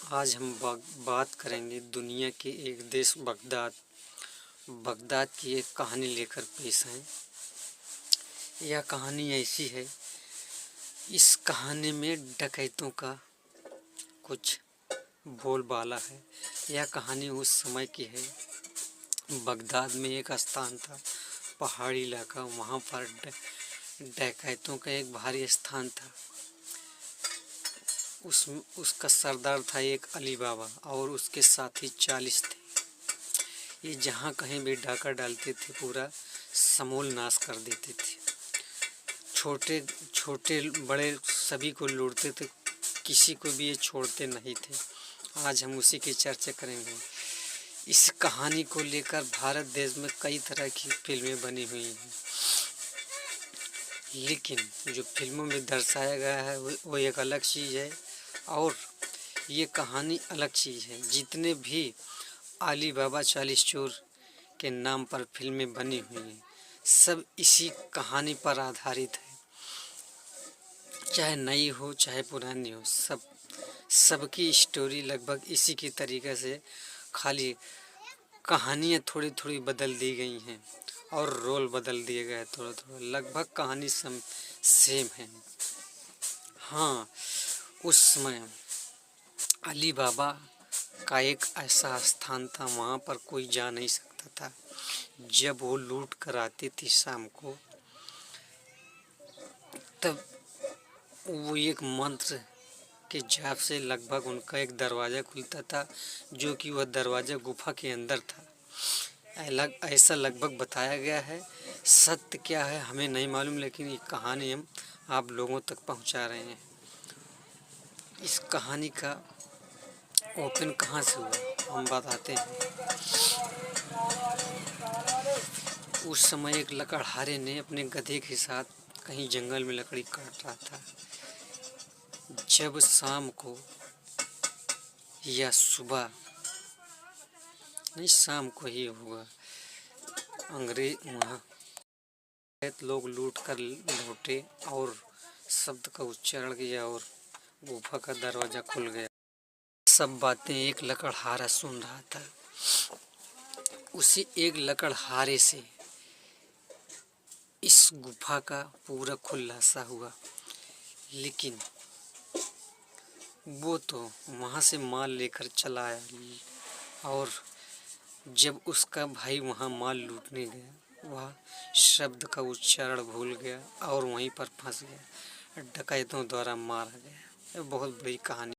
आज हम बात करेंगे दुनिया के एक देश बगदाद की एक कहानी लेकर पेश हैं। यह कहानी ऐसी है, इस कहानी में डकैतों का कुछ बोलबाला है। यह कहानी उस समय की है, बगदाद में एक स्थान था, पहाड़ी इलाका, वहाँ पर डकैतों का एक भारी स्थान था। उसका सरदार था एक अली बाबा और उसके साथी 40 थे। ये जहाँ कहीं भी डाका डालते थे, पूरा समूल नाश कर देते थे। छोटे छोटे बड़े सभी को लूटते थे, किसी को भी ये छोड़ते नहीं थे। आज हम उसी की चर्चा करेंगे। इस कहानी को लेकर भारत देश में कई तरह की फिल्में बनी हुई हैं, लेकिन जो फिल्मों में दर्शाया गया है वो एक अलग चीज़ है और ये कहानी अलग चीज़ है। जितने भी अली बाबा 40 चोर के नाम पर फिल्में बनी हुई हैं, सब इसी कहानी पर आधारित है। चाहे नई हो चाहे पुरानी हो, सबकी स्टोरी लगभग इसी की तरीके से, खाली कहानियाँ थोड़ी थोड़ी बदल दी गई हैं और रोल बदल दिए गए थोड़ा थोड़ा, लगभग कहानी सेम है। हाँ, उस समय अली बाबा का एक ऐसा स्थान था, वहाँ पर कोई जा नहीं सकता था। जब वो लूट कर आती थी शाम को, तब वो एक मंत्र के जाप से लगभग उनका एक दरवाज़ा खुलता था, जो कि वह दरवाज़ा गुफा के अंदर था। ऐसा लगभग बताया गया है। सत्य क्या है हमें नहीं मालूम, लेकिन ये कहानी हम आप लोगों तक पहुंचा रहे हैं। इस कहानी का ओपन कहाँ से हुआ हम बताते हैं। उस समय एक लकड़हारे ने अपने गधे के साथ कहीं जंगल में लकड़ी काट रहा था। जब शाम को या सुबह, नहीं शाम को ही होगा, अंग्रेज वहाँ लोग लूट कर लौटे और शब्द का उच्चारण किया और गुफा का दरवाज़ा खुल गया। सब बातें एक लकड़हारा सुन रहा था। उसी एक लकड़हारे से इस गुफा का पूरा खुलासा हुआ, लेकिन वो तो वहाँ से माल लेकर चला आया और जब उसका भाई वहाँ माल लूटने गया, वह शब्द का उच्चारण भूल गया और वहीं पर फंस गया, डकैतों द्वारा मारा गया। यह बहुत बड़ी कहानी।